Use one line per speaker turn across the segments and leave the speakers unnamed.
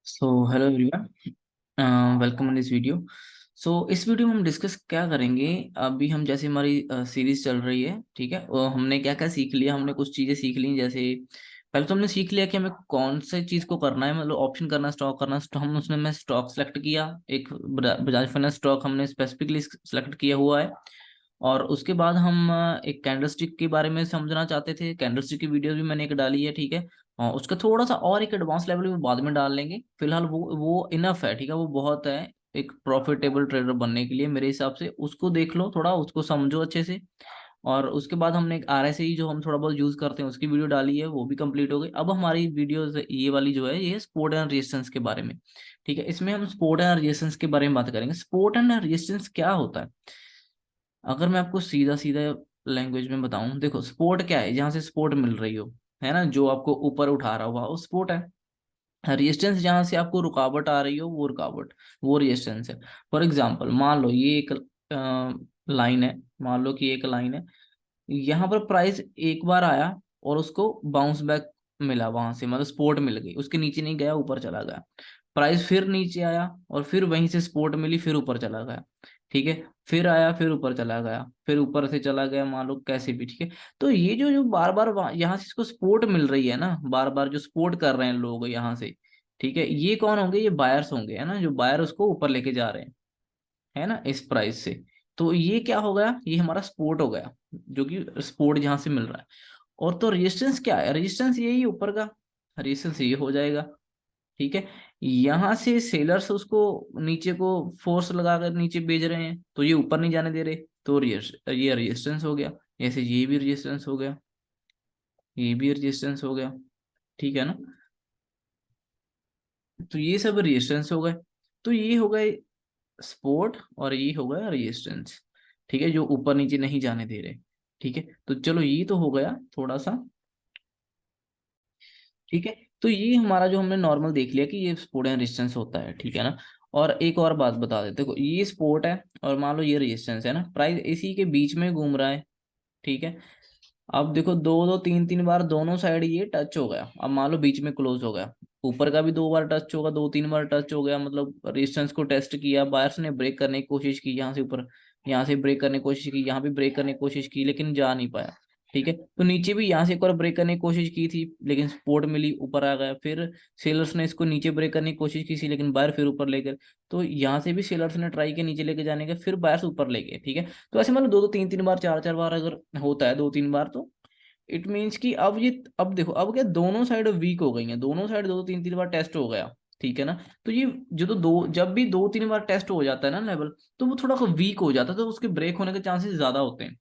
So hello everyone, welcome in this video. So इस video में हम डिस्कस क्या करेंगे। अभी हम जैसे हमारी सीरीज चल रही है, ठीक है, और हमने क्या क्या सीख लिया। हमने कुछ चीज़ें सीख ली, जैसे पहले तो हमने सीख लिया कि हमें कौन से चीज़ को करना है, मतलब ऑप्शन करना, स्टॉक करना। हम उसने में स्टॉक सेलेक्ट किया, एक बजाज फाइनेंस स्टॉक हमने स्पेसिफिकली सेलेक्ट किया हुआ है। और उसके बाद हम एक कैंडलस्टिक के बारे में समझना चाहते थे। कैंडलस्टिक की वीडियो भी मैंने एक डाली है, ठीक है। उसका थोड़ा सा और एक एडवांस लेवल में बाद में डाल लेंगे। फिलहाल वो इनफ है, ठीक है, वो बहुत है एक प्रॉफिटेबल ट्रेडर बनने के लिए। मेरे हिसाब से उसको देख लो, थोड़ा उसको समझो अच्छे से। और उसके बाद हमने एक RSI जो हम थोड़ा बहुत यूज करते हैं उसकी वीडियो डाली है, वो भी कंप्लीट हो गई। अब हमारी वीडियो ये वाली जो है, ये सपोर्ट एंड रेजिस्टेंस के बारे में, ठीक है। इसमें हम सपोर्ट एंड रेजिस्टेंस के बारे में बात करेंगे। सपोर्ट एंड रेजिस्टेंस क्या होता है, अगर मैं आपको सीधा सीधा लैंग्वेज में बताऊं, देखो सपोर्ट क्या है, जहां से सपोर्ट मिल रही हो, है ना, जो आपको ऊपर उठा रहा हुआ वो सपोर्ट है। रेजिस्टेंस जहां से आपको रुकावट आ रही हो, वो रुकावट, वो रेजिस्टेंस है। फॉर एग्जांपल मान लो ये एक लाइन है, मान लो कि एक लाइन है, यहाँ पर प्राइस एक बार आया और उसको बाउंस बैक मिला, वहां से मतलब सपोर्ट मिल गई, उसके नीचे नहीं गया, ऊपर चला गया। प्राइस फिर नीचे आया और फिर वहीं से सपोर्ट मिली, फिर ऊपर चला गया, ठीक है। फिर आया, फिर ऊपर चला गया, फिर ऊपर से चला गया, मान लो कैसे भी, ठीक है। तो ये जो जो बार बार यहाँ से इसको सपोर्ट मिल रही है ना, बार बार जो सपोर्ट कर रहे हैं लोग यहाँ से, ठीक है, ये कौन होंगे, ये बायर्स होंगे, है ना, जो बायर उसको ऊपर लेके जा रहे हैं, है ना, इस प्राइस से। तो ये क्या हो गया, ये हमारा सपोर्ट हो गया, जो कि सपोर्ट जहां से मिल रहा है। और तो रेजिस्टेंस क्या है, रेजिस्टेंस यही ऊपर का, रेजिस्टेंस ये हो जाएगा, ठीक है। यहां से सेलर्स उसको नीचे को फोर्स लगाकर नीचे भेज रहे हैं, तो ये ऊपर नहीं जाने दे रहे, तो ये रेजिस्टेंस हो गया। जैसे ये भी रेजिस्टेंस हो गया, ये भी रेजिस्टेंस हो गया, ठीक है ना। तो ये सब रेजिस्टेंस हो गए। तो ये हो गए सपोर्ट और ये हो गया रेजिस्टेंस, ठीक है, जो ऊपर नीचे नहीं जाने दे रहे, ठीक है। तो चलो ये तो हो गया थोड़ा सा, ठीक है। तो ये हमारा जो हमने नॉर्मल देख लिया कि ये सपोर्ट एंड रेजिस्टेंस होता है, ठीक है ना। और एक और बात बता देते, देखो ये सपोर्ट है और मान लो ये रेजिस्टेंस है ना, प्राइस इसी के बीच में घूम रहा है, ठीक है। अब देखो दो दो तीन तीन बार दोनों साइड ये टच हो गया, अब मान लो बीच में क्लोज हो गया, ऊपर का भी दो बार टच होगा, दो तीन बार टच हो गया, मतलब रेजिस्टेंस को टेस्ट किया, बायर्स ने ब्रेक करने की कोशिश की, यहाँ से ऊपर, यहाँ से ब्रेक करने की कोशिश की, यहाँ भी ब्रेक करने की कोशिश की, लेकिन जा नहीं पाया, ठीक है। तो नीचे भी यहाँ से एक बार ब्रेक करने की कोशिश की थी, लेकिन सपोर्ट मिली, ऊपर आ गया। फिर सेलर्स ने इसको नीचे ब्रेक करने की कोशिश की थी, लेकिन बायर फिर ऊपर ले गए। तो यहाँ से भी सेलर्स ने ट्राई किया नीचे लेके जाने का, फिर बायर्स ऊपर ले गए, ठीक है। तो ऐसे मतलब दो दो तीन तीन बार, चार चार बार अगर होता है, दो तीन बार, तो इट मीन्स कि अब ये, अब देखो अब क्या, दोनों साइड वीक हो गई हैं, दोनों साइड दो दो तीन तीन बार टेस्ट हो गया, ठीक है ना। तो ये जो, तो दो, जब भी दो तीन बार टेस्ट हो जाता है ना लेवल, तो वो थोड़ा सा वीक हो जाता है, तो उसके ब्रेक होने के चांसेस ज्यादा होते हैं।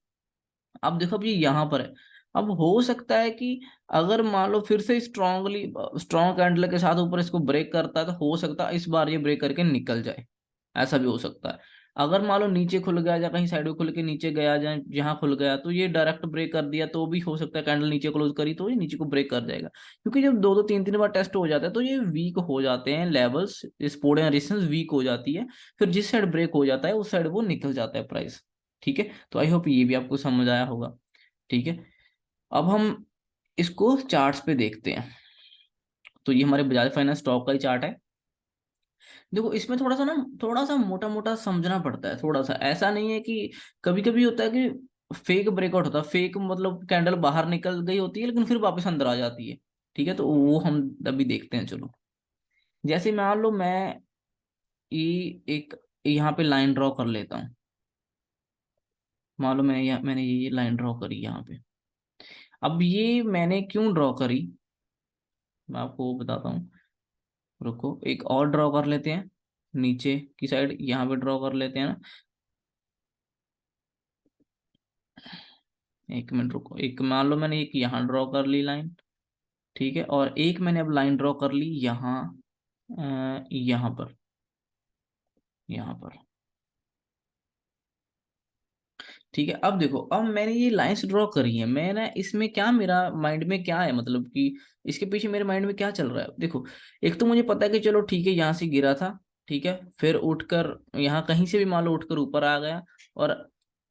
अब देखो अब ये यहाँ पर है। अब हो सकता है कि अगर मान लो फिर से स्ट्रांगली, स्ट्रॉन्ग कैंडल के साथ ऊपर इसको ब्रेक करता है, तो हो सकता है इस बार ये ब्रेक करके निकल जाए, ऐसा भी हो सकता है। अगर मान लो नीचे खुल गया, या कहीं साइड में खुल के नीचे गया, जहाँ जहाँ खुल गया, तो ये डायरेक्ट ब्रेक कर दिया, तो भी हो सकता है कैंडल नीचे क्लोज करी तो ये नीचे को ब्रेक कर जाएगा। क्योंकि जब दो दो तीन तीन बार टेस्ट हो जाता है, तो ये वीक हो जाते हैं levels, support and resistance weak हो जाती है। फिर जिस साइड ब्रेक हो जाता है उस साइड वो निकल जाता है प्राइस, ठीक है। तो आई होप ये भी आपको समझ आया होगा, ठीक है। अब हम इसको चार्ट्स पे देखते हैं। तो ये हमारे बजाज फाइनेंस स्टॉक का ही चार्ट है। देखो इसमें थोड़ा सा ना, थोड़ा सा मोटा मोटा समझना पड़ता है, थोड़ा सा, ऐसा नहीं है कि, कभी कभी होता है कि फेक ब्रेकआउट होता है, फेक मतलब कैंडल बाहर निकल गई होती है, लेकिन फिर वापस अंदर आ जाती है, ठीक है। तो वो हम अभी देखते हैं, चलो। जैसे मान लो मैं ये एक यहाँ पे लाइन ड्रॉ कर लेता हूँ। मान लो मैंने ये लाइन ड्रॉ करी यहाँ पे। अब ये मैंने क्यों ड्रॉ करी, मैं आपको बताता हूँ। रुको एक और ड्रॉ कर लेते हैं, नीचे की साइड यहाँ पे ड्रॉ कर लेते हैं ना। एक मिनट रुको, एक मान लो मैंने एक यहाँ ड्रॉ कर ली लाइन, ठीक है, और एक मैंने अब लाइन ड्रॉ कर ली यहाँ, यहाँ पर, यहाँ पर, ठीक है। अब देखो अब मैंने ये लाइंस ड्रॉ करी है, मैं ना इसमें क्या, मेरा माइंड में क्या है, मतलब कि इसके पीछे मेरे माइंड में क्या चल रहा है, देखो। एक तो मुझे पता है कि चलो ठीक है, यहाँ से गिरा था, ठीक है, फिर उठकर यहाँ कहीं से भी मान लो उठकर ऊपर आ गया, और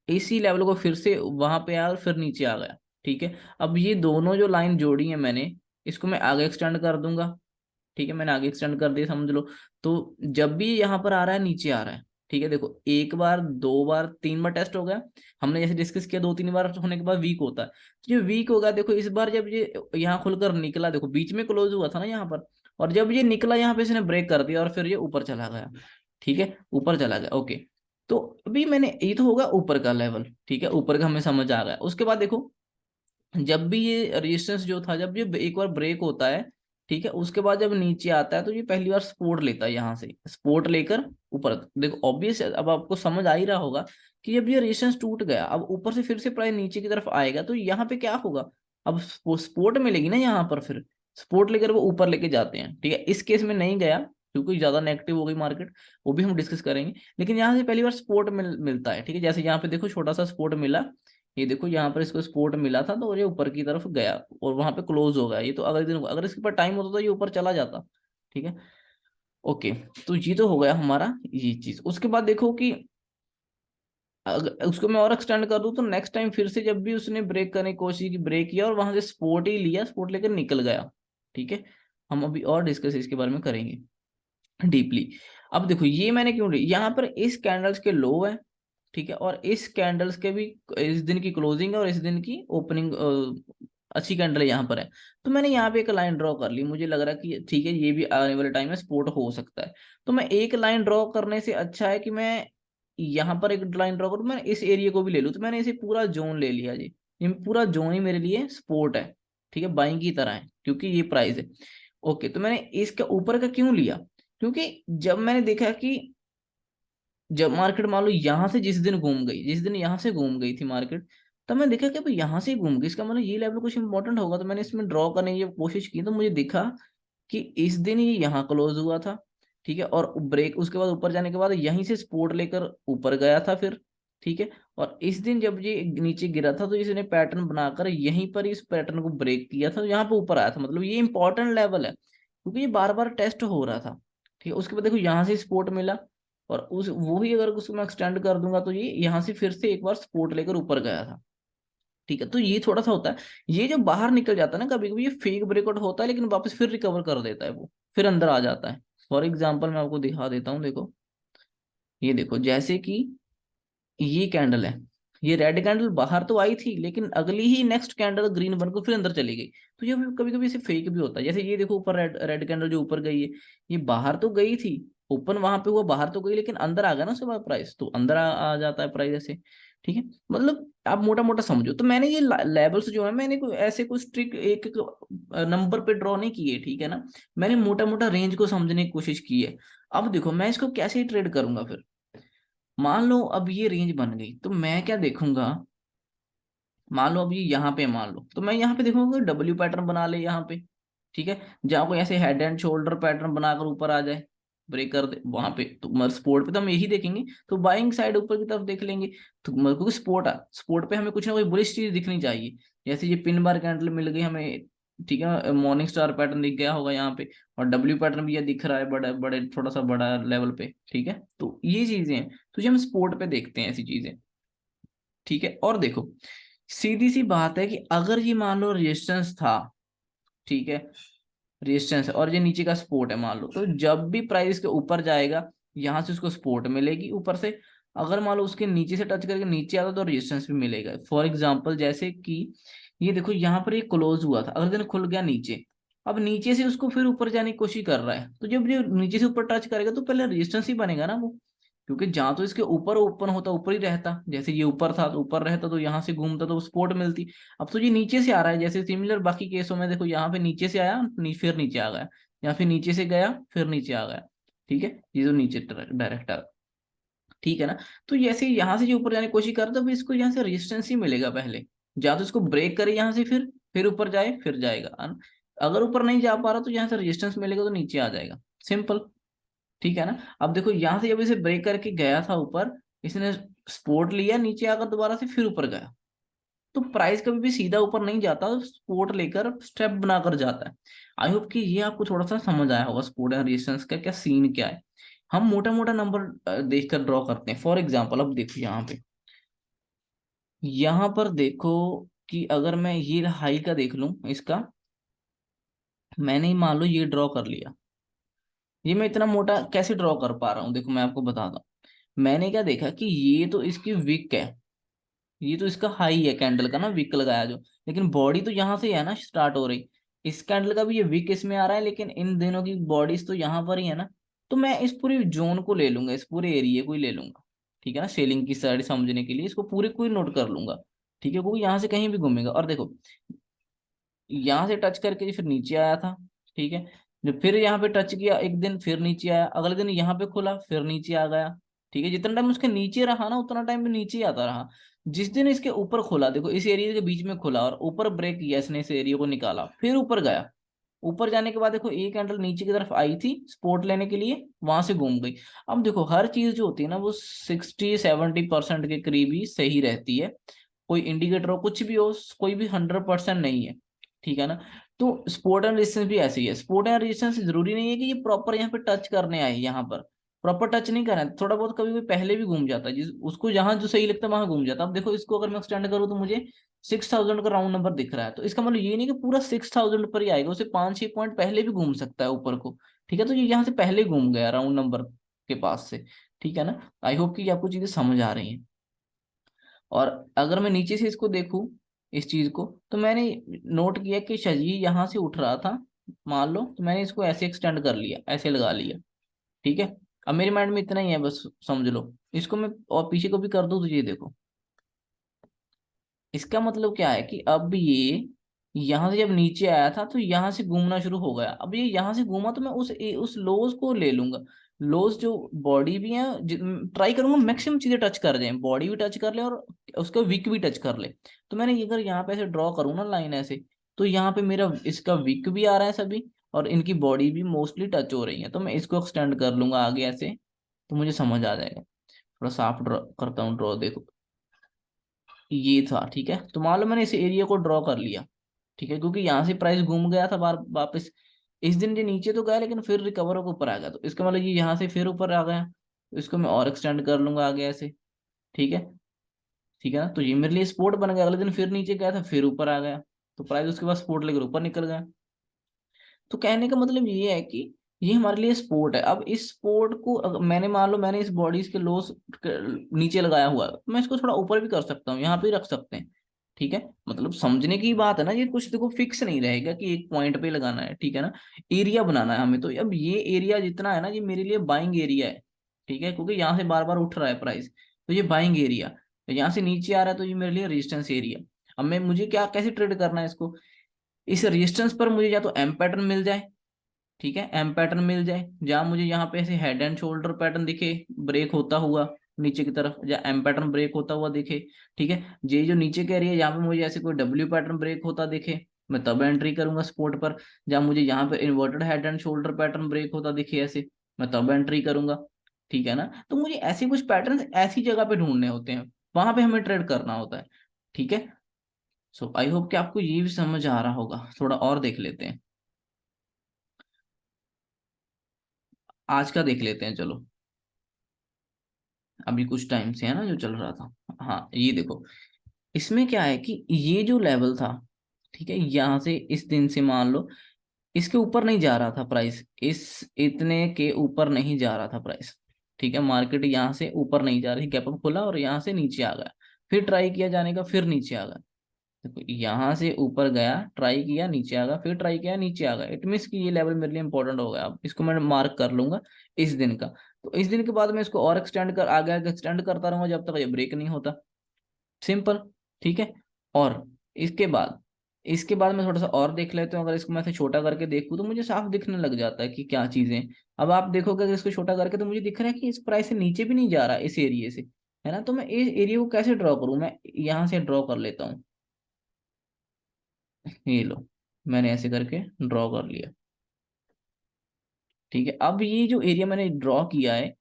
इसी लेवल को फिर से वहां पे आया और फिर नीचे आ गया, ठीक है। अब ये दोनों जो लाइन जोड़ी है मैंने, इसको मैं आगे एक्सटेंड कर दूंगा, ठीक है, मैंने आगे एक्सटेंड कर दिया समझ लो। तो जब भी यहाँ पर आ रहा है नीचे आ रहा है, ठीक है, देखो एक बार, दो बार, तीन बार टेस्ट हो गया, हमने जैसे डिस्कस किया, दो तीन बार होने के बाद वीक होता है। तो ये वीक होगा, देखो इस बार जब ये यहाँ खुलकर निकला, देखो बीच में क्लोज हुआ था ना यहाँ पर, और जब ये निकला यहाँ पे इसने ब्रेक कर दिया और फिर ये ऊपर चला गया, ठीक है, ऊपर चला गया, ओके। तो अभी मैंने, ये तो होगा ऊपर का लेवल, ठीक है, ऊपर का हमें समझ आ गया। उसके बाद देखो जब भी ये रेजिस्टेंस जो था, जब ये एक बार ब्रेक होता है, ठीक है, उसके बाद जब नीचे आता है तो ये पहली बार सपोर्ट लेता है, यहाँ से सपोर्ट लेकर ऊपर, देखो ऑब्वियस अब आपको समझ आ ही रहा होगा कि जब ये रेजिस्टेंस टूट गया, अब ऊपर से फिर से प्राइस नीचे की तरफ आएगा, तो यहाँ पे क्या होगा, अब सपोर्ट मिलेगी ना यहाँ पर, फिर सपोर्ट लेकर वो ऊपर लेके जाते हैं, ठीक है। इस केस में नहीं गया क्योंकि ज्यादा नेगेटिव हो गई मार्केट, वो भी हम डिस्कस करेंगे, लेकिन यहाँ से पहली बार सपोर्ट मिलता है, ठीक है, जैसे यहाँ पे देखो छोटा सा सपोर्ट मिला, ये देखो यहाँ पर इसको सपोर्ट मिला था, तो ये ऊपर की तरफ गया और वहां पे क्लोज हो गया, ये तो अगले दिन, अगर इसके ऊपर टाइम होता तो ये ऊपर चला जाता, ठीक है, ओके। तो ये तो हो गया हमारा ये चीज। उसके बाद देखो कि अगर उसको मैं और एक्सटेंड कर दूं, तो नेक्स्ट टाइम फिर से जब भी उसने ब्रेक करने की कोशिश की, ब्रेक किया और वहां से सपोर्ट ही लिया, सपोर्ट लेकर निकल गया, ठीक है, हम अभी और डिस्कस इसके बारे में करेंगे डीपली। अब देखो ये मैंने क्यों ली, यहाँ पर इस कैंडल्स के लो है, ठीक है, और इस कैंडल्स के भी, इस दिन की क्लोजिंग है और इस दिन की ओपनिंग अच्छी कैंडल यहाँ पर है, तो मैंने यहाँ पे एक लाइन ड्रॉ कर ली, मुझे लग रहा कि ठीक है ये भी आने वाले टाइम में सपोर्ट हो सकता है। तो मैं एक लाइन ड्रॉ करने से अच्छा है कि मैं यहाँ पर एक लाइन ड्रॉ करूँ, मैं इस एरिया को भी ले लूँ, तो मैंने इसे पूरा जोन ले लिया जी, ये पूरा जोन ही मेरे लिए सपोर्ट है, ठीक है, बाइंग की तरह है क्योंकि ये प्राइस है, ओके। तो मैंने इसका ऊपर का क्यों लिया, क्योंकि जब मैंने देखा कि जब मार्केट मान लो यहाँ से जिस दिन घूम गई, जिस दिन यहाँ से घूम गई थी मार्केट, तब मैं देखा कि भाई यहाँ से ही घूम गई, इसका मतलब ये लेवल कुछ इंपॉर्टेंट होगा, तो मैंने इसमें ड्रॉ करने की कोशिश की, तो मुझे दिखा कि इस दिन ये यहाँ क्लोज हुआ था, ठीक है, और ब्रेक उसके बाद ऊपर जाने के बाद यहीं से सपोर्ट लेकर ऊपर गया था फिर, ठीक है, और इस दिन जब ये नीचे गिरा था तो इसने पैटर्न बनाकर यहीं पर इस पैटर्न को ब्रेक किया था, यहाँ पे ऊपर आया था, मतलब ये इंपॉर्टेंट लेवल है क्योंकि ये बार बार टेस्ट हो रहा था, ठीक है। उसके बाद देखो यहाँ से सपोर्ट मिला, और उस वो ही अगर उसको मैं एक्सटेंड कर दूंगा तो ये यहाँ से फिर से एक बार सपोर्ट लेकर ऊपर गया था, ठीक है। तो ये थोड़ा सा होता है, ये जो बाहर निकल जाता है ना कभी कभी, ये फेक ब्रेकआउट होता है लेकिन वापस फिर रिकवर कर देता है, वो फिर अंदर आ जाता है। फॉर एग्जाम्पल मैं आपको दिखा देता हूँ, देखो ये देखो जैसे कि ये कैंडल है, ये रेड कैंडल बाहर तो आई थी लेकिन अगली ही नेक्स्ट कैंडल ग्रीन बन को फिर अंदर चली गई, तो ये कभी कभी इसे फेक भी होता है। जैसे ये देखो ऊपर रेड रेड कैंडल जो ऊपर गई है, ये बाहर तो गई थी, ओपन वहां पे हुआ, बाहर तो गई लेकिन अंदर आ गया ना उसके बाद प्राइस, तो अंदर आ जाता है प्राइस ऐसे, ठीक है। मतलब आप मोटा मोटा समझो, तो मैंने ये लेवल्स जो है, मैंने कोई ऐसे कोई स्ट्रिक्ट एक नंबर पे ड्रॉ नहीं किए, ठीक है ना, मैंने मोटा मोटा रेंज को समझने की कोशिश की है। अब देखो मैं इसको कैसे ट्रेड करूंगा फिर, मान लो अब ये रेंज बन गई तो मैं क्या देखूंगा, मान लो अब ये यहाँ पे, मान लो तो मैं यहाँ पे देखूंगा डब्ल्यू पैटर्न बना ले यहाँ पे, ठीक है, जहाँ कोई ऐसे हेड एंड शोल्डर पैटर्न बनाकर ऊपर आ जाए, ब्रेक कर दे वहां पे, तो मगर स्पोर्ट पे तो हम यही देखेंगे, तो बाइंग साइड ऊपर की तरफ देख लेंगे, तो मगर क्योंकि स्पोर्ट पे हमें कुछ ना कुछ बुलिश चीज दिखनी चाहिए, जैसे ये पिन बार कैंडल मिल गई हमें, ठीक है, मॉर्निंग स्टार पैटर्न दिख गया होगा यहाँ पे, और डब्ल्यू पैटर्न भी ये दिख रहा है बड़ा बड़े थोड़ा सा बड़ा लेवल पे, ठीक है, तो ये चीजें हैं, तो ये हम स्पोर्ट पे देखते हैं ऐसी चीजें, ठीक है। और देखो सीधी सी बात है कि अगर ये मान लो रेजिस्टेंस था, ठीक है, रेजिस्टेंस और ये नीचे का सपोर्ट है मान लो, तो जब भी प्राइस के ऊपर जाएगा यहाँ से उसको सपोर्ट मिलेगी ऊपर से, अगर मान लो उसके नीचे से टच करके नीचे आता तो रेजिस्टेंस भी मिलेगा। फॉर एग्जांपल जैसे कि ये देखो यहाँ पर ये क्लोज हुआ था, अगर दिन खुल गया नीचे, अब नीचे से उसको फिर ऊपर जाने की कोशिश कर रहा है, तो जब ये नीचे से ऊपर टच करेगा तो पहले रेजिस्टेंस ही बनेगा ना वो, क्योंकि जहां तो इसके ऊपर ओपन होता ऊपर ही रहता, जैसे ये ऊपर था तो ऊपर रहता, तो यहाँ से घूमता तो सपोर्ट मिलती। अब तो ये नीचे से आ रहा है, जैसे सिमिलर बाकी केसों में देखो यहाँ पे नीचे से आया, फिर नीचे आ गया, या फिर नीचे से गया फिर नीचे आ गया, ठीक है, ये तो नीचे डायरेक्ट आ, ठीक है ना। तो जैसे यहाँ से जो ऊपर जाने की कोशिश करता है तो इसको यहाँ से रेजिस्टेंस ही मिलेगा पहले, या तो इसको ब्रेक करे यहाँ से, फिर ऊपर जाए फिर जाएगा, है ना? अगर ऊपर नहीं जा पा रहा तो यहाँ से रेजिस्टेंस मिलेगा तो नीचे आ जाएगा, सिंपल, ठीक है ना। अब देखो यहाँ से जब इसे ब्रेक करके गया था ऊपर, इसने सपोर्ट लिया, नीचे आकर दोबारा से फिर ऊपर गया, तो प्राइस कभी भी सीधा ऊपर नहीं जाता, सपोर्ट लेकर स्टेप बनाकर जाता है। आई होप कि ये आपको थोड़ा सा समझ आया होगा सपोर्ट एंड रेजिस्टेंस का क्या सीन क्या है। हम मोटा मोटा नंबर देखकर ड्रॉ करते हैं। फॉर एग्जाम्पल अब देखो यहाँ पर देखो कि अगर मैं ये हाई का देख लूं इसका, मैंने मान लो ये ड्रॉ कर लिया, ये मैं इतना मोटा कैसे ड्रॉ कर पा रहा हूँ, देखो मैं आपको बताता हूँ। मैंने क्या देखा कि ये तो इसकी विक है, ये तो इसका हाई है कैंडल का ना, विक लगाया जो, लेकिन बॉडी तो यहाँ से है ना स्टार्ट हो रही। इस कैंडल का भी ये विक इसमें आ रहा है, लेकिन इन दोनों की बॉडीज तो यहाँ पर ही है ना। तो मैं इस पूरे जोन को ले लूंगा, इस पूरे एरिया को ही ले लूंगा, ठीक है ना, सेलिंग की साइड समझने के लिए इसको पूरे को ही नोट कर लूंगा। ठीक है, क्योंकि यहाँ से कहीं भी घूमेगा। और देखो यहाँ से टच करके फिर नीचे आया था, ठीक है, जब फिर यहाँ पे टच किया एक दिन, फिर नीचे आया, अगले दिन यहाँ पे खुला, फिर नीचे आ गया। ठीक है, जितना टाइम उसके नीचे रहा ना उतना टाइम भी नीचे ही आता रहा। जिस दिन इसके ऊपर खुला, देखो इस एरिया के बीच में खुला और ऊपर ब्रेक किया इसने, इस एरिया को निकाला, फिर ऊपर गया। ऊपर जाने के बाद देखो एक कैंडल नीचे की तरफ आई थी सपोर्ट लेने के लिए, वहां से घूम गई। अब देखो हर चीज जो होती है ना वो 60-70% के करीब ही सही रहती है। कोई इंडिकेटर हो कुछ भी हो, कोई भी 100% नहीं है, ठीक है ना। तो सपोर्ट एंड रेजिस्टेंस भी ऐसे ही है। सपोर्ट एंड रेजिस्टेंस जरूरी नहीं है कि ये प्रॉपर यहाँ पे टच करने आए, यहाँ पर प्रॉपर टच नहीं करना है, थोड़ा बहुत कभी भी पहले भी घूम जाता है, जिस उसको जहां जो सही लगता है वहां घूम जाता है। अब देखो इसको अगर मैं एक्सटेंड करूँ तो मुझे 6000 का राउंड नंबर दिख रहा है, तो इसका मतलब ये नहीं कि पूरा 6000 पर ही आएगा, उसे 5-6 पॉइंट पहले भी घूम सकता है ऊपर को। ठीक है, तो ये यहाँ से पहले घूम गया राउंड नंबर के पास से, ठीक है ना। आई होप कि ये आपको चीजें समझ आ रही हैं। और अगर मैं नीचे से इसको देखूं इस चीज को, तो मैंने नोट किया कि शजी यहाँ से उठ रहा था, मान लो, तो मैंने इसको ऐसे एक्सटेंड कर लिया, ऐसे लगा लिया, ठीक है। अब मेरे माइंड में इतना ही है, बस समझ लो। इसको मैं और पीछे को भी कर दूं तो ये देखो, इसका मतलब क्या है कि अब ये यहां से जब नीचे आया था तो यहां से घूमना शुरू हो गया। अब ये यहां से घूमा तो मैं उस लोज को ले लूंगा। लोज जो बॉडी भी है, ट्राई करूंगा मैक्सिमम चीजें टच कर जाए, बॉडी भी टच कर ले और उसका विक भी टच कर ले। तो मैंने अगर यहाँ पे ऐसे ड्रॉ करूँ ना लाइन ऐसे, तो यहाँ पे मेरा इसका विक भी आ रहा है सभी, और इनकी बॉडी भी मोस्टली टच हो रही है, तो मैं इसको एक्सटेंड कर लूंगा आगे ऐसे, तो मुझे समझ आ जाएगा। थोड़ा साफ ड्रॉ करता हूँ, ड्रॉ देखो, ये था, ठीक है। तो मान लो मैंने इस एरिया को ड्रॉ कर लिया, ठीक है, क्योंकि यहाँ से प्राइस घूम गया था बार वापस। इस दिन ये नीचे तो गया लेकिन फिर रिकवर होकर ऊपर आ गया, तो इसका मतलब ये यहाँ से फिर ऊपर आ गया, तो इसको मैं और एक्सटेंड कर लूंगा आगे ऐसे, ठीक है। ठीक है ना, तो ये मेरे लिए स्पोर्ट बन गया। अगले दिन फिर नीचे गया था, फिर ऊपर आ गया, तो प्राइस उसके बाद स्पोर्ट लेकर ऊपर निकल गया। तो कहने का मतलब ये है कि ये हमारे लिए स्पोर्ट है। अब इस स्पोर्ट को मैंने मान लो मैंने इस बॉडीज के लोस नीचे लगाया हुआ है, तो मैं इसको थोड़ा ऊपर भी कर सकता हूँ, यहाँ पे ही रख सकते हैं, ठीक है। मतलब समझने की बात है ना, ये कुछ देखो फिक्स नहीं रहेगा कि एक पॉइंट पे लगाना है, ठीक है ना। एरिया बनाना है हमें, तो अब ये एरिया जितना है ना, ये मेरे लिए बाइंग एरिया है, ठीक है, क्योंकि यहाँ से बार बार उठ रहा है प्राइस, तो ये बाइंग एरिया। तो यहाँ से नीचे आ रहा है तो ये मेरे लिए रेजिस्टेंस एरिया। अब मैं मुझे क्या कैसे ट्रेड करना है इसको, इस रेजिस्टेंस पर मुझे या तो एम पैटर्न मिल जाए, ठीक है, एम पैटर्न मिल जाए, जहां मुझे यहाँ पे ऐसे हेड एंड शोल्डर पैटर्न दिखे ब्रेक होता हुआ नीचे की तरफ, या एम पैटर्न ब्रेक होता हुआ दिखे, ठीक है। ये जो नीचे कह रही है, यहाँ पे मुझे ऐसे कोई डब्ल्यू पैटर्न ब्रेक होता दिखे, मैं तब एंट्री करूंगा सपोर्ट पर। जहां मुझे यहाँ पे inverted head and shoulder pattern break होता दिखे ऐसे, मैं तब एंट्री करूंगा, ठीक है ना। तो मुझे ऐसे कुछ पैटर्न ऐसी जगह पे ढूंढने होते हैं, वहां पे हमें ट्रेड करना होता है, ठीक है। सो आई होप कि आपको ये भी समझ आ रहा होगा। थोड़ा और देख लेते हैं, आज का देख लेते हैं चलो, अभी कुछ टाइम से है ना जो चल रहा था। हाँ ये देखो, इसमें क्या है कि ये जो लेवल था, ठीक है, यहाँ से इस दिन से मान लो इसके ऊपर नहीं जा रहा था प्राइस, इस इतने के ऊपर नहीं जा रहा था प्राइस, ठीक है। मार्केट यहाँ से ऊपर नहीं जा रही, गैप अप खुला और यहाँ से नीचे आ गया, फिर ट्राई किया जाने का, फिर नीचे आ गया। देखो यहाँ से ऊपर गया, ट्राई किया, नीचे आ गया, फिर ट्राई किया, नीचे आ गया। इट मीन्स कि ये लेवल मेरे लिए इंपॉर्टेंट हो गया। अब इसको मैं मार्क कर लूंगा इस दिन का। तो इस दिन के बाद मैं इसको और एक्सटेंड कर आगे आगे एक्सटेंड करता रहूंगा जब तक ये ब्रेक नहीं होता, सिंपल, ठीक है। और इसके बाद मैं थोड़ा सा और देख लेता हूँ। अगर इसको मैं ऐसे छोटा करके देखूँ तो मुझे साफ दिखने लग जाता है कि क्या चीजें। अब आप देखोगे अगर इसको छोटा करके, तो मुझे दिख रहा है कि इस प्राइस से नीचे भी नहीं जा रहा इस एरिया से, है ना। तो मैं इस एरिया को कैसे ड्रॉ करूँ, मैं यहाँ से ड्रॉ कर लेता हूँ, ये लो, मैंने ऐसे करके ड्रॉ कर लिया, ठीक है। अब ये जो एरिया मैंने ड्रॉ किया है,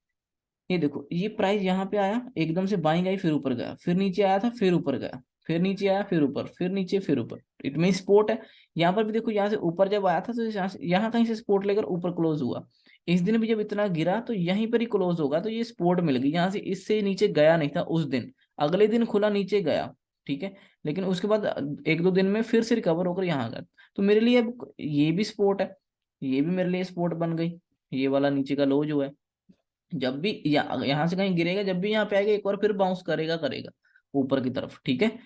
ये देखो, ये प्राइस यहाँ पे आया एकदम से बाइंग आई, फिर ऊपर गया, फिर नीचे आया था, फिर ऊपर गया, फिर नीचे आया, फिर ऊपर, फिर नीचे, फिर ऊपर। इट मीन सपोर्ट है। यहाँ पर भी देखो, यहाँ से ऊपर जब आया था तो यहाँ कहीं से सपोर्ट लेकर ऊपर क्लोज हुआ। इस दिन भी जब इतना गिरा तो यहीं पर ही क्लोज होगा, तो ये सपोर्ट मिल गई यहाँ से। इससे नीचे गया नहीं था उस दिन, अगले दिन खुला नीचे गया, ठीक है। लेकिन उसके बाद 1-2 दिन में फिर से रिकवर होकर यहाँ गया। तो मेरे लिए अब ये भी सपोर्ट है, ये भी मेरे लिए सपोर्ट बन गई, ये वाला नीचे का लो जो है, जब भी यहाँ से कहीं गिरेगा, जब भी यहाँ पे आएगा एक बार फिर बाउंस करेगा करेगा ऊपर की तरफ, ठीक है।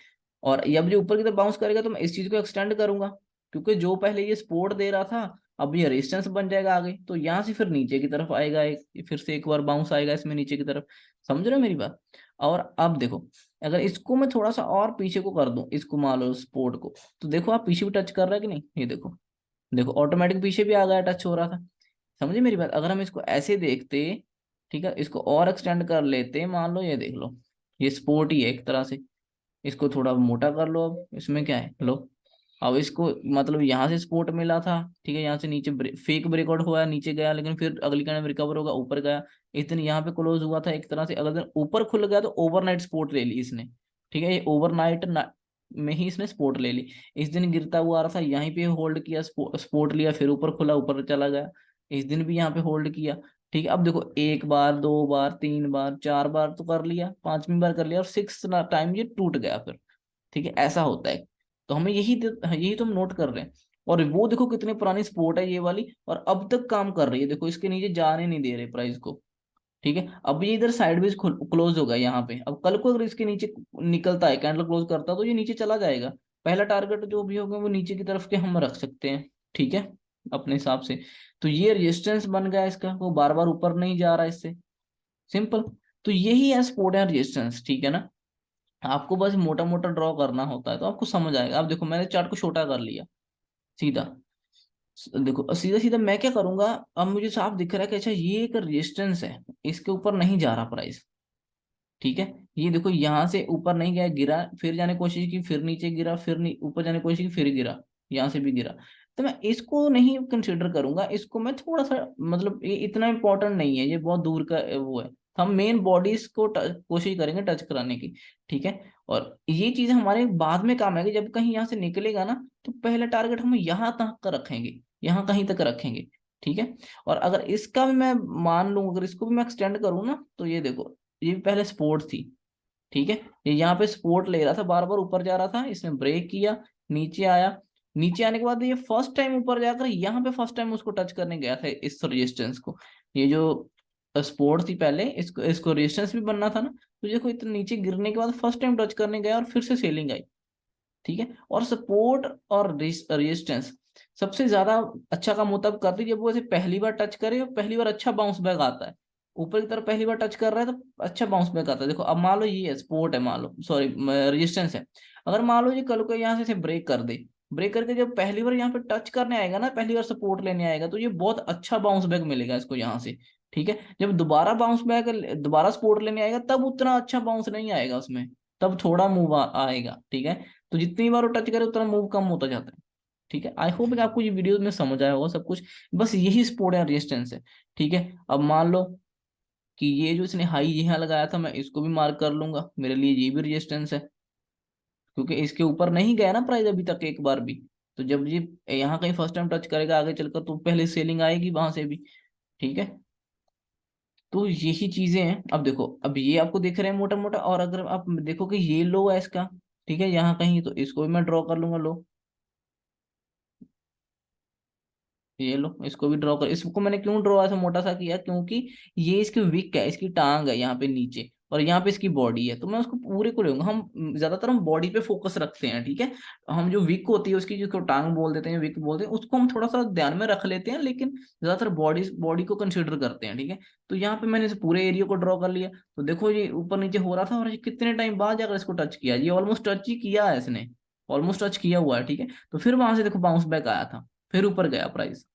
और जब जो ऊपर की तरफ बाउंस करेगा तो मैं इस चीज को एक्सटेंड करूंगा, क्योंकि जो पहले ये सपोर्ट दे रहा था अब ये रेजिस्टेंस बन जाएगा आगे, तो यहाँ से फिर नीचे की तरफ आएगा, एक फिर से एक बार बाउंस आएगा इसमें नीचे की तरफ। समझ रहे हो मेरी बात? और अब देखो, अगर इसको मैं थोड़ा सा और पीछे को कर दूं, इसको मान लो सपोर्ट को, तो देखो आप पीछे भी टच कर रहा है कि नहीं, ये देखो, देखो ऑटोमेटिक पीछे भी आ गया, टच हो रहा था। समझे मेरी बात? अगर हम इसको ऐसे देखते, ठीक है, इसको और एक्सटेंड कर लेते, मान लो ये देख लो, ये सपोर्ट ही है एक तरह से, इसको थोड़ा मोटा कर लो, अब इसमें क्या है, लो, अब इसको मतलब यहाँ से सपोर्ट मिला था, ठीक है, यहाँ से नीचे फेक ब्रेकआउट हुआ, नीचे गया, लेकिन फिर अगली कैंडल में रिकवर होगा, ऊपर गया। इस दिन यहाँ पे क्लोज हुआ था एक तरह से, अगर दिन ऊपर खुल गया तो ओवरनाइट सपोर्ट ले ली इसने, ठीक है, ये ओवरनाइट में ही इसने सपोर्ट ले ली। इस दिन गिरता हुआ आ रहा था, यहीं पे होल्ड किया, सपोर्ट लिया, फिर ऊपर खुला, ऊपर चला गया। इस दिन भी यहाँ पे होल्ड किया, ठीक है। अब देखो, एक बार, दो बार, तीन बार, चार बार तो कर लिया, पांचवी बार कर लिया, और सिक्स टाइम ये टूट गया फिर, ठीक है, ऐसा होता है। तो हमें यही तो हम नोट कर रहे हैं। और वो देखो कितनी पुरानी स्पोर्ट है ये वाली, और अब तक काम कर रही है, देखो इसके नीचे जाने नहीं दे रहे प्राइस को, ठीक है। अब ये इधर साइडवेज क्लोज होगा यहाँ पे, अब कल को अगर इसके नीचे निकलता है, कैंडल क्लोज करता, तो ये नीचे चला जाएगा। पहला टारगेट जो भी होगा वो नीचे की तरफ के हम रख सकते हैं, ठीक है, अपने हिसाब से। तो ये रेजिस्टेंस बन गया इसका, वो बार बार ऊपर नहीं जा रहा इससे, सिंपल। तो यही है सपोर्ट एंड रेजिस्टेंस, ठीक है ना। आपको बस मोटा मोटा ड्रॉ करना होता है तो आपको समझ आएगा। अब देखो मैंने चार्ट को छोटा कर लिया, सीधा, देखो सीधा सीधा मैं क्या करूंगा, अब मुझे साफ दिख रहा है कि अच्छा ये एक रेजिस्टेंस है, इसके ऊपर नहीं जा रहा प्राइस, ठीक है। ये देखो यहाँ से ऊपर नहीं गया, गिरा, फिर जाने की कोशिश की, फिर नीचे गिरा, फिर ऊपर जाने की कोशिश की, फिर गिरा, यहाँ से भी गिरा। तो मैं इसको नहीं कंसिडर करूंगा, इसको मैं थोड़ा सा, मतलब ये इतना इंपॉर्टेंट नहीं है, ये बहुत दूर का वो है। तो हम मेन बॉडीज को कोशिश करेंगे टच कराने की, ठीक है। और ये चीज हमारे बाद में काम आएगी, जब कहीं यहाँ से निकलेगा ना, तो पहला टारगेट हम यहाँ तक का रखेंगे, यहाँ कहीं तक रखेंगे, ठीक है। और अगर इसका भी मैं मान लूं, अगर इसको भी मैं एक्सटेंड करूँ ना, तो ये देखो, ये पहले सपोर्ट थी, ठीक है, ये यहाँ पे सपोर्ट ले रहा था, बार बार ऊपर जा रहा था, इसने ब्रेक किया, नीचे आया, नीचे आने के बाद ये फर्स्ट टाइम ऊपर जाकर यहाँ पे फर्स्ट टाइम उसको टच करने गया था, इस रेजिस्टेंस को। ये जो सपोर्ट थी पहले, इसको इसको रेजिस्टेंस भी बनना था ना, तो देखो इतना नीचे गिरने के बाद फर्स्ट टाइम टच करने गया और फिर से सेलिंग आई, ठीक है। और सपोर्ट और रेजिस्टेंस सबसे ज्यादा अच्छा काम होता है करती है जब वो ऐसे पहली बार टच करे और पहली बार अच्छा बाउंस बैक आता है, ऊपर की तरफ पहली बार टच कर रहा है तो अच्छा बाउंस बैक आता है। देखो अब मान लो ये सपोर्ट है, मान लो, सॉरी, रेजिस्टेंस है, अगर मान लो ये कल को यहाँ से ब्रेक कर दे, ब्रेक करके जब पहली बार यहाँ पे टच करने आएगा ना, पहली बार सपोर्ट लेने आएगा, तो ये बहुत अच्छा बाउंस बैक मिलेगा इसको यहाँ से, ठीक है। जब दोबारा बाउंस बैक, दोबारा सपोर्ट लेने आएगा, तब उतना अच्छा बाउंस नहीं आएगा उसमें, तब थोड़ा मूव आएगा, ठीक है। तो जितनी बार वो टच करे उतना मूव कम होता जाता है, ठीक है। आई होप कि आपको ये वीडियो में समझ आया होगा सब कुछ, बस यही सपोर्ट है, रेजिस्टेंस है, ठीक है। अब मान लो कि ये जो इसने हाई यहाँ लगाया था, मैं इसको भी मार्क कर लूंगा, मेरे लिए ये भी रेजिस्टेंस है, क्योंकि इसके ऊपर नहीं गया ना प्राइस अभी तक एक बार भी। तो जब ये यहाँ कहीं फर्स्ट टाइम टच करेगा आगे चलकर, तो पहले सेलिंग आएगी वहां से भी, ठीक है। तो यही चीजें हैं। अब देखो, अब ये आपको दिख रहे हैं मोटा मोटा, और अगर आप देखो कि ये लो है इसका, ठीक है, यहाँ कहीं, तो इसको भी मैं ड्रॉ कर लूंगा लो, ये लो, इसको भी ड्रॉ कर, इसको मैंने क्यों ड्रॉ ऐसा मोटा सा किया, क्योंकि ये इसकी विक है, इसकी टांग है यहाँ पे नीचे, और यहाँ पे इसकी बॉडी है, तो मैं उसको पूरे को लूंगा। हम ज्यादातर हम बॉडी पे फोकस रखते हैं, ठीक है। हम जो विक होती है उसकी, जिसको टांग बोल देते हैं, विक बोलते हैं, उसको हम थोड़ा सा ध्यान में रख लेते हैं, लेकिन ज्यादातर बॉडी बॉडी को कंसिडर करते हैं, ठीक है। तो यहाँ पे मैंने इस पूरे एरिया को ड्रॉ कर लिया, तो देखो ये ऊपर नीचे हो रहा था, और ये कितने टाइम बाद जाकर इसको टच किया, ये ऑलमोस्ट टच ही किया है इसने, ऑलमोस्ट टच किया हुआ है, ठीक है। तो फिर वहां से देखो बाउंस बैक आया था, फिर ऊपर गया प्राइस।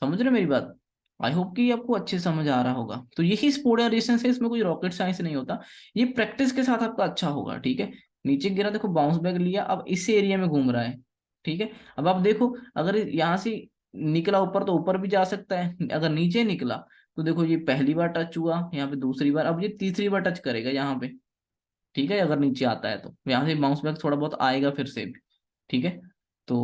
समझ रहे हो मेरी बात? आई होप कि आपको अच्छे से समझ आ रहा होगा। तो यही स्पोर्ट एंड रेजिस्टेंस है, इसमें कोई रॉकेट साइंस नहीं होता, ये प्रैक्टिस के साथ आपका अच्छा होगा, ठीक है। नीचे गिरा, देखो बाउंस बैक लिया, अब इस एरिया में घूम रहा है, ठीक है। अब आप देखो, अगर यहाँ से निकला ऊपर तो ऊपर भी जा सकता है, अगर नीचे निकला तो देखो ये पहली बार टच हुआ, यहाँ पे दूसरी बार, अब ये तीसरी बार टच करेगा यहाँ पे, ठीक है। अगर नीचे आता है तो यहाँ से बाउंस बैक थोड़ा बहुत आएगा फिर से भी, ठीक है। तो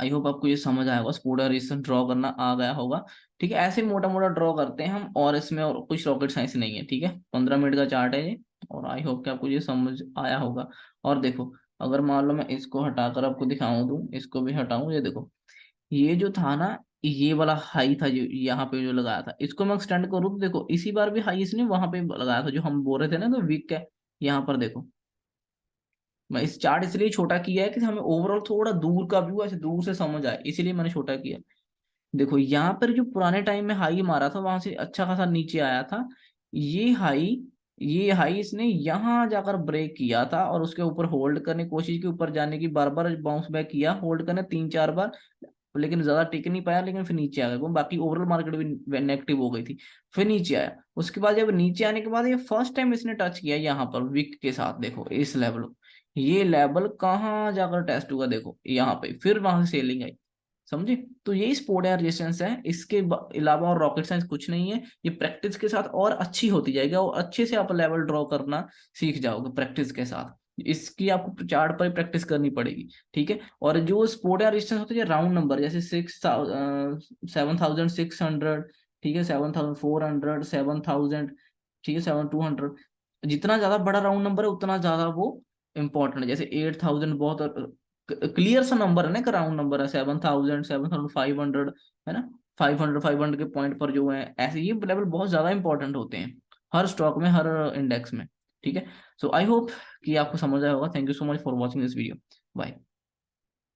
आई होप आपको ये समझ आया होगा, पूरा रीजन ड्रॉ करना आ गया होगा, ठीक है। ऐसे मोटा मोटा ड्रॉ करते हैं हम, और इसमें और कुछ रॉकेट साइंस नहीं है, ठीक है। 15 मिनट का चार्ट है ये, और आई होप कि आपको ये समझ आया होगा। और देखो, अगर मान लो मैं इसको हटाकर आपको दिखाऊं दूं, इसको भी हटाऊं, ये देखो, ये जो था ना, ये वाला हाई था जो यहाँ पे जो लगाया था, इसको मैं एक्सटेंड करूँ तो देखो इसी बार भी हाई इसने वहां पे लगाया था जो हम बोल रहे थे ना, तो वीक है। यहाँ पर देखो, मैं इस चार्ट इसलिए छोटा किया है कि हमें ओवरऑल थोड़ा दूर का व्यू ऐसे दूर से समझ आए, इसीलिए मैंने छोटा किया। देखो यहाँ पर जो पुराने टाइम में हाई मारा था वहां से अच्छा खासा नीचे आया था। ये हाई ये हाई इसने यहाँ जाकर ब्रेक किया था और उसके ऊपर होल्ड करने की कोशिश की, ऊपर जाने की, बार बार बाउंस बैक किया, होल्ड करने 3-4 बार, लेकिन ज्यादा टिक नहीं पाया, लेकिन फिर नीचे आ गया, बाकी ओवरऑल मार्केट भी नेगेटिव हो गई थी। फिर नीचे आया, उसके बाद जब नीचे आने के बाद ये फर्स्ट टाइम इसने टच किया यहाँ पर विक के साथ, देखो इस लेवल, ये लेवल कहाँ जाकर टेस्ट हुआ, देखो यहाँ पे, फिर वहां से सेलिंग आई। समझे? तो यही स्पोर्ट एयर रेजिस्टेंस है, इसके अलावा और रॉकेट साइंस कुछ नहीं है। ये प्रैक्टिस के साथ और अच्छी होती जाएगी और अच्छे से आप लेवल ड्रॉ करना सीख जाओगे प्रैक्टिस के साथ। इसकी आपको चार्ट पर प्रैक्टिस करनी पड़ेगी, ठीक है। और जो स्पोर्ट एयर रेजिस्टेंस होते हैं राउंड नंबर, जैसे 7,600, ठीक है, 7,400, 7,000, ठीक है, 7,200, जितना ज्यादा बड़ा राउंड नंबर है उतना ज्यादा वो इंपॉर्टेंट है। जैसे 8,000 बहुत क्लियर सा नंबर है ना, एक राउंड नंबर है, 7,000, 7,500, है ना, 500 के पॉइंट पर जो है, ऐसे ये लेवल बहुत ज्यादा इंपॉर्टेंट होते हैं हर स्टॉक में, हर इंडेक्स में, ठीक है। सो आई होप कि आपको समझ आया होगा। Thank you so much for watching this video. Bye.